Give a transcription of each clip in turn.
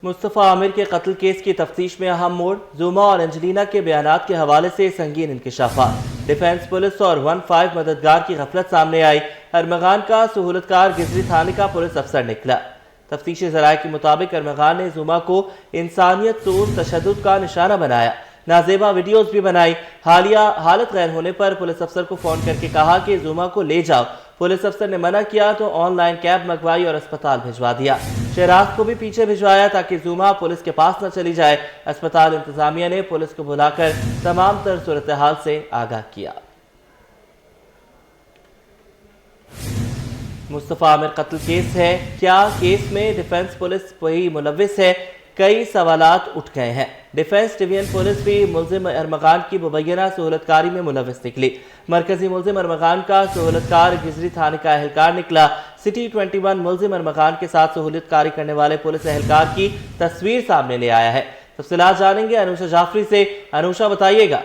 मुस्तफ़ा आमिर के कत्ल केस की तफ्तीश में अहम मोड़। जुमा और एंजेलिना के बयानात के हवाले से संगीन इंकशाफात। डिफेंस पुलिस और 15 मददगार की गफलत सामने आई। अरमगान का सहूलतकार गिजरी थाने का पुलिस अफसर निकला। तफ्तीशी ज़राए के मुताबिक अरमगान ने जुमा को इंसानियत तोड़ तशद्दुद का निशाना बनाया, नाजेबा वीडियोस भी बनाई। हालिया हालत गैर होने पर पुलिस अफसर को फोन करके कहा कि जुमा को ले जाओ। पुलिस अफसर ने मना किया तो ऑनलाइन कैब मंगवाई और अस्पताल भिजवा दिया। शहराज को भी पीछे भिजवाया ताकि जुमा पुलिस के पास न चली जाए। अस्पताल इंतजामिया ने पुलिस को बुलाकर तमाम तर सूरत हाल से आगाह किया। मुस्तफ़ा आमिर कत्ल केस है, क्या केस में डिफेंस पुलिस वही मुलव्विस है? कई सवालात उठ गए हैं। डिफेंस डिवीजन पुलिस भी मुल्जिम अरमगान की मुबैना सहूलतकारी में मुलव्विस निकली। मरकजी मुल्जिम अरमगान का सहूलतकार गिजरी थाने का एहलकार निकला। सिटी 21 मुल्जिम अरमगान के साथ सहूलतकारी करने वाले पुलिस एहलकार की तस्वीर सामने ले आया है। तफसीलात जानेंगे अनुषा जाफरी से। अनुषा, बताइएगा।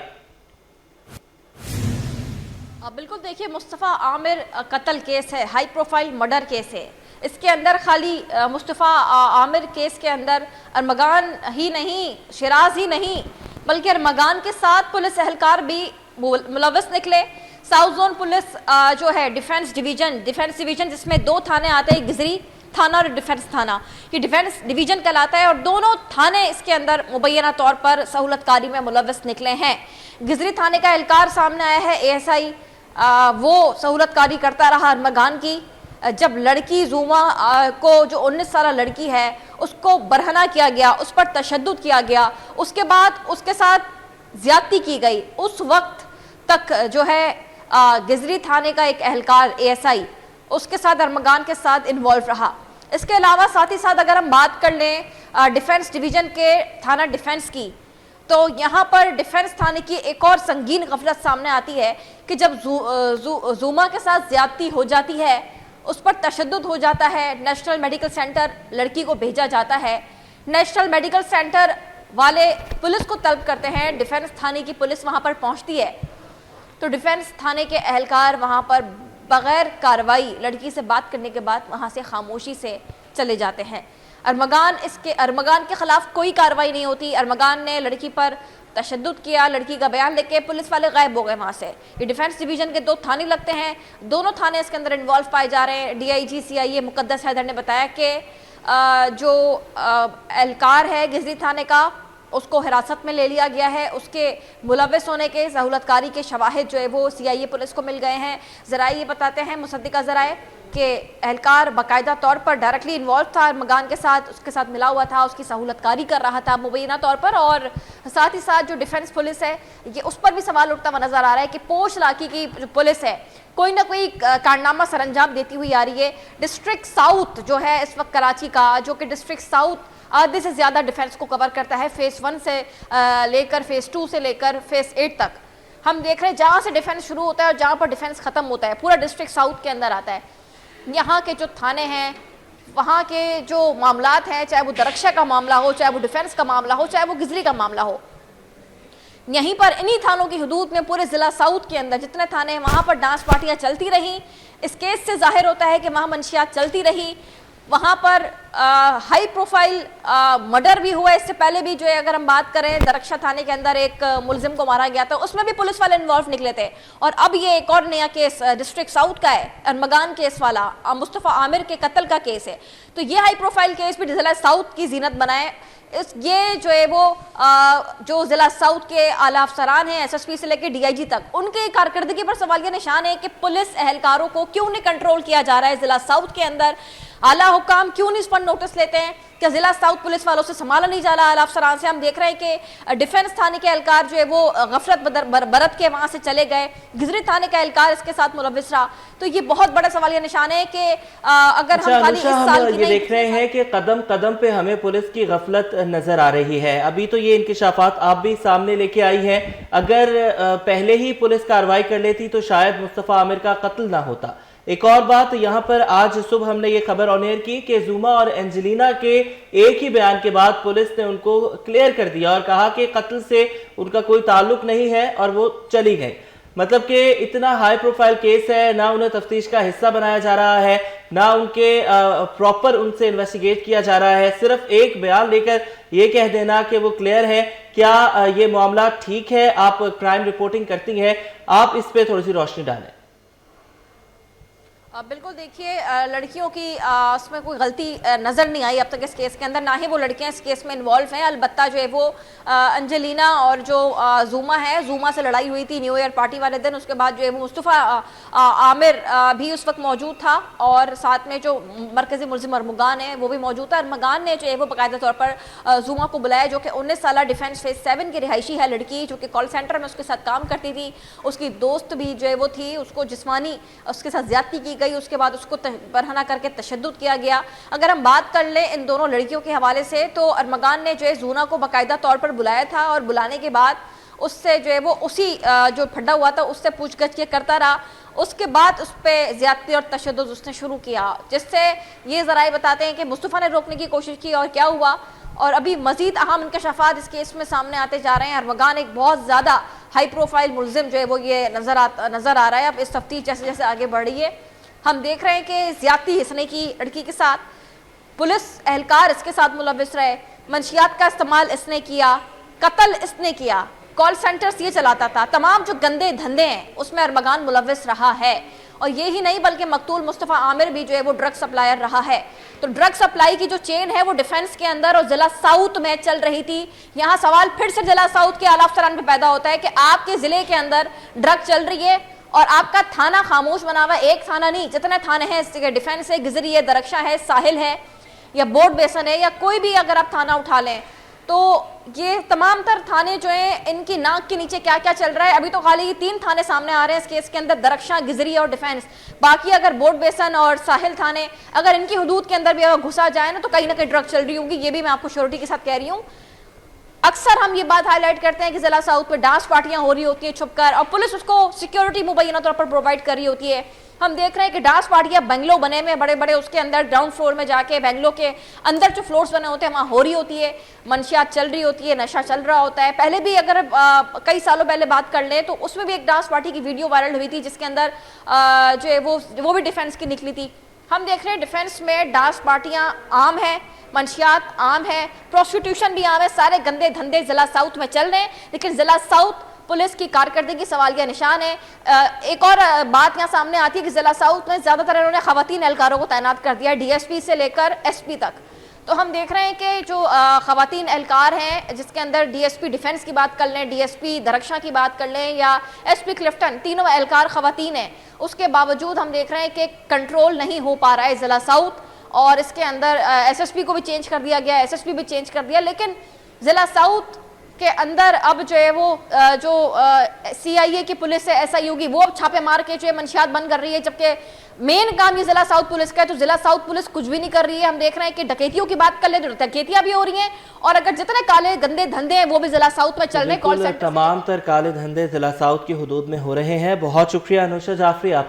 बिल्कुल, देखिए, मुस्तफ़ा आमिर कत्ल केस है, हाई प्रोफाइल मर्डर केस है। इसके अंदर खाली मुस्तफ़ा आमिर केस के अंदर अरमगान ही नहीं, शहराज ही नहीं, बल्कि अरमगान के साथ पुलिस एहलकार भी मुलव्वस निकले। साउथ जोन पुलिस जो है डिफेंस डिवीजन जिसमें 2 थाने आते हैं, गिजरी थाना और डिफेंस थाना, ये डिफेंस डिवीजन कहलाता है और दोनों थाने इसके अंदर मुबैना तौर पर सहूलतकारी में मुलव्वस निकले हैं। गिजरी थाने का एहलकार सामने आया है, ASI वो सहूलतकारी करता रहा अरमगान की। जब लड़की जुमा को, जो 19 साल लड़की है, उसको बरहना किया गया, उस पर तशद्दुद किया गया, उसके बाद उसके साथ ज्यादती की गई, उस वक्त तक जो है गिजरी थाने का एक एहलकार ASI उसके साथ अरमगान के साथ इन्वॉल्व रहा। इसके अलावा साथ ही साथ अगर हम बात कर लें डिफेंस डिवीजन के थाना डिफेंस की, तो यहाँ पर डिफेंस थाने की एक और संगीन गफलत सामने आती है कि जब जुमा के साथ ज्यादती हो जाती है, उस पर तशद्दुद हो जाता है, नेशनल मेडिकल सेंटर लड़की को भेजा जाता है। नेशनल मेडिकल सेंटर वाले पुलिस को तलब करते हैं, डिफेंस थाने की पुलिस वहाँ पर पहुँचती है, तो डिफेंस थाने के एहलकार वहाँ पर बगैर कार्रवाई लड़की से बात करने के बाद वहाँ से खामोशी से चले जाते हैं। अरमगान के खिलाफ कोई कार्रवाई नहीं होती। अरमगान ने लड़की पर तशद्दुद किया, लड़की का बयान लेके पुलिस वाले गायब हो गए वहाँ से। ये डिफेंस डिवीजन के 2 थाने लगते हैं, दोनों थाने इसके अंदर इन्वॉल्व पाए जा रहे हैं। DIG CIA मुकद्दस हैदर ने बताया कि जो एहलकार है गिजरी थाने का, उसको हिरासत में ले लिया गया है। उसके मुलव्विस होने के, सहूलतकारी के शवाहिद जो है वो CIA पुलिस को मिल गए हैं। ज़राए ये बताते हैं, मुसद्दिका ज़राए, कि एहलकार बाकायदा तौर पर डायरेक्टली इन्वॉल्व था अरमगान के साथ, उसके साथ मिला हुआ था, उसकी सहूलतकारी कर रहा था मुबैना तौर पर। और साथ ही साथ जो डिफेंस पुलिस है, ये उस पर भी सवाल उठता हुआ नजर आ रहा है कि पोश इलाके की जो पुलिस है कोई ना कोई कारनामा सरअंजाम देती हुई आ रही है। डिस्ट्रिक्ट साउथ जो है इस वक्त कराची का, जो कि डिस्ट्रिक्ट साउथ आधे से ज़्यादा डिफेंस को कवर करता है, फेज़ 1 से लेकर फेज़ 2 से लेकर फेज़ 8 तक। हम देख रहे हैं जहाँ से डिफेंस शुरू होता है और जहाँ पर डिफेंस ख़त्म होता है, पूरा डिस्ट्रिक्ट साउथ के अंदर आता है। यहाँ के जो थाने हैं, वहाँ के जो मामलात हैं, चाहे वो दरक्षा का मामला हो, चाहे वो डिफेंस का मामला हो, चाहे वो गिजरी का मामला हो, यहीं पर इन्हीं थानों की हदूद में पूरे ज़िला साउथ के अंदर जितने थाने हैं वहाँ पर डांस पार्टियाँ चलती रहीं। इस केस से जाहिर होता है कि वहाँ मंशियात चलती रही। वहाँ पर हाई प्रोफाइल मर्डर भी हुआ। इससे पहले भी जो है, अगर हम बात करें, दरक्षा थाने के अंदर एक मुलजिम को मारा गया था, उसमें भी पुलिस वाले इन्वॉल्व निकले थे। और अब ये एक और नया केस डिस्ट्रिक्ट साउथ का है, अरमगान केस वाला, मुस्तफ़ा आमिर के कत्ल का केस है। तो ये हाई प्रोफाइल केस भी ज़िला साउथ की जीनत बनाए। ये जो है वो जो ज़िला साउथ के आला अफसरान हैं, SSP से लेकर DIG तक, उनके कारकर्दगी पर सवालिया निशान है कि पुलिस एहलकारों को क्यों नहीं कंट्रोल किया जा रहा है ज़िला साउथ के अंदर। आला हुकाम क्यों नहीं इस पर नोटिस लेते हैं कि ज़िला साउथ पुलिस वालों से संभाला नहीं जा रहा। आला अफसरान से हम देख रहे हैं कि डिफेंस थाने के एहलकार जो है वो गफलत बरत के वहाँ से चले गए, गिजरी थाने का एहलकार इसके साथ मुलव्विस रहा। तो ये बहुत बड़ा सवालिया निशान है कि अगर हम खाली इस साल ये देख रहे हैं कि कदम कदम पे हमें पुलिस की गफलत नजर आ रही है। अभी तो ये इंकिशाफात आप भी सामने लेके आई हैं, अगर पहले ही पुलिस कार्रवाई कर लेती तो शायद मुस्तफ़ा आमिर का कत्ल ना होता। एक और बात, यहाँ पर आज सुबह हमने ये खबर ऑन एयर की कि जुमा और एंजेलिना के एक ही बयान के बाद पुलिस ने उनको क्लियर कर दिया और कहा कि कत्ल से उनका कोई ताल्लुक नहीं है और वो चली गई। मतलब कि इतना हाई प्रोफाइल केस है, ना उन्हें तफ्तीश का हिस्सा बनाया जा रहा है, نہ ان کے پراپر ان سے انویسٹیگیٹ کیا جا رہا ہے. صرف ایک بیان لے کر یہ کہہ دینا کہ وہ کلیئر ہے. کیا یہ معاملہ ٹھیک ہے؟ آپ کرائم رپورٹنگ کرتی ہیں, آپ اس پہ تھوڑی سی روشنی ڈالیں. بالکل, دیکھیے لڑکیوں کی اس میں کوئی غلطی نظر نہیں آئی اب تک اس کیس کے اندر, نہ ہی وہ لڑکیاں اس کیس میں انوالو ہیں. البتہ جو ہے وہ انجلینا اور جو زوما ہے, زوما سے لڑائی ہوئی تھی نیو ایئر پارٹی والے دن. اس کے بعد جو ہے وہ مصطفیٰ عامر بھی اس وقت موجود تھا, اور ساتھ میں جو مرکزی ملزم ارمغان ہے وہ بھی موجود تھا. ارمغان نے جو ہے وہ باقاعدہ طور پر زوما کو بلایا, جو کہ 19 سالہ ڈیفینس فیز 7 کی رہائشی ہے لڑکی, جو کہ کال سینٹر میں اس کے ساتھ کام کرتی تھی. اس کی دوست بھی جو ہے وہ تھی, اس کو جسمانی اس کے ساتھ زیادتی کی گئی, اس کے بعد اس کو برہنہ کر کے تشدد کیا گیا. اگر ہم بات کر لیں ان دونوں لڑکیوں کے حوالے سے, تو ارمغان نے جو ہے زونا کو باقاعدہ طور پر بلایا تھا, اور بلانے کے بعد اس سے جو ہے وہ اسی جو پھڈا ہوا تھا اس سے پوچھ گچھ کرتا رہا. اس کے بعد اس پہ زیادتی اور تشدد اس نے شروع کیا, جس سے یہ ذرائع بتاتے ہیں کہ مصطفیٰ نے روکنے کی کوشش کی اور کیا ہوا. اور ابھی مزید اہم انکشافات اس کیس میں سامنے آتے جا رہے ہیں. ارمغان ایک بہت زیادہ ہائی پروفائل ملزم جو ہے وہ یہ نظر آ رہا ہے. اب اس تفتیش جیسے جیسے آگے بڑھ رہی ہے, ہم دیکھ رہے ہیں کہ زیادتی ہنسنے کی لڑکی کے ساتھ پولیس اہلکار اس کے ساتھ ملوث رہے, منشیات کا استعمال اس نے کیا, قتل اس نے کیا, کال سینٹرز یہ چلاتا تھا. تمام جو گندے دھندے ہیں اس میں ارمغان ملوث رہا ہے. اور یہی نہیں بلکہ مقتول مصطفیٰ عامر بھی جو ہے وہ ڈرگ سپلائر رہا ہے. تو ڈرگ سپلائی کی جو چین ہے وہ ڈیفنس کے اندر اور ضلع ساؤتھ میں چل رہی تھی. یہاں سوال پھر سے ضلع ساؤتھ کے اعلیٰ افسران پہ پیدا ہوتا ہے کہ آپ کے ضلع کے اندر ڈرگ چل رہی ہے اور آپ کا تھانہ خاموش بنا ہوا ہے. ایک تھانہ نہیں, جتنے تھانے ہیں, اس کے ڈیفنس ہے, گزری ہے, درخشاں ہے, ساحل ہے, یا بورڈ بیسن ہے, یا کوئی بھی اگر آپ تھانہ اٹھا لیں تو یہ تمام تر تھانے جو ہیں ان کی ناک کے نیچے کیا کیا چل رہا ہے. ابھی تو خالی 3 تھانے سامنے آ رہے ہیں اس کیس کے اندر, درخشاں, گزری اور ڈیفنس. باقی اگر بورڈ بیسن اور ساحل تھانے اگر ان کی حدود کے اندر بھی اگر گھسا جائے نا, تو کہیں نہ کہیں ڈرگ چل رہی ہوگی. یہ بھی میں آپ کو شیورٹی کے ساتھ کہہ رہی ہوں. اکثر ہم یہ بات ہائی لائٹ کرتے ہیں کہ ضلع ساؤتھ پہ ڈانس پارٹیاں ہو رہی ہوتی ہیں چھپ کر, اور پولیس اس کو سیکیورٹی مبینہ طور پر پرووائڈ کر رہی ہوتی ہے. ہم دیکھ رہے ہیں کہ ڈانس پارٹیاں بنگلو بنے میں بڑے بڑے, اس کے اندر گراؤنڈ فلور میں جا کے بنگلو کے اندر جو فلورز بنے ہوتے ہیں وہاں ہو رہی ہوتی ہے, منشیات چل رہی ہوتی ہے, نشہ چل رہا ہوتا ہے. پہلے بھی اگر کئی سالوں پہلے بات کر لیں تو اس میں بھی ایک ڈانس پارٹی کی ویڈیو وائرل ہوئی تھی جس کے اندر جو ہے وہ بھی ڈیفنس کی نکلی تھی. ہم دیکھ رہے ہیں ڈیفنس میں ڈانس پارٹیاں عام ہیں, منشیات عام ہے, پروسٹیٹیوشن بھی عام ہے, سارے گندے دھندے ضلع ساؤتھ میں چل رہے ہیں. لیکن ضلع ساؤتھ پولیس کی کارکردگی سوالیہ نشان ہے. ایک اور بات یہاں سامنے آتی ہے کہ ضلع ساؤتھ میں زیادہ تر انہوں نے خواتین اہلکاروں کو تعینات کر دیا, ڈی ایس پی سے لے کر ایس پی تک. تو ہم دیکھ رہے ہیں کہ جو خواتین اہلکار ہیں, جس کے اندر ڈی ایس پی ڈیفنس کی بات کر لیں, ڈی ایس پی درخشاں کی بات کر لیں, یا ایس پی کلفٹن, تینوں اہلکار خواتین ہیں. اس کے باوجود ہم دیکھ رہے ہیں کہ کنٹرول نہیں ہو پا رہا ہے ضلع ساؤتھ, اور اس کے اندر ایس ایس پی کو بھی چینج کر دیا گیا, ایس ایس پی بھی چینج کر دیا. لیکن ضلع ساؤتھ کے اندر اب جو ہے وہ جو سی آئی اے کی پولیس ہے, ایس آئی یو کی, وہ اب چھاپے مار کے جو ہے منشیات بند کر رہی ہے. جبکہ مین کام یہ ضلع ساؤتھ پولیس کا ہے, تو ضلع ساؤتھ پولیس کچھ بھی نہیں کر رہی ہے. ہم دیکھ رہے ہیں کہ ڈکیتیوں کی بات کر لیں تو ڈکیتیاں بھی ہو رہی ہیں, اور اگر جتنے کالے گندے دھندے ہیں وہ بھی ضلع ساؤتھ میں چل رہے ہیں. تمام تر کالے دھندے ضلع ساؤتھ کی حدود میں ہو رہے ہیں. بہت شکریہ انوشا جعفری, آپ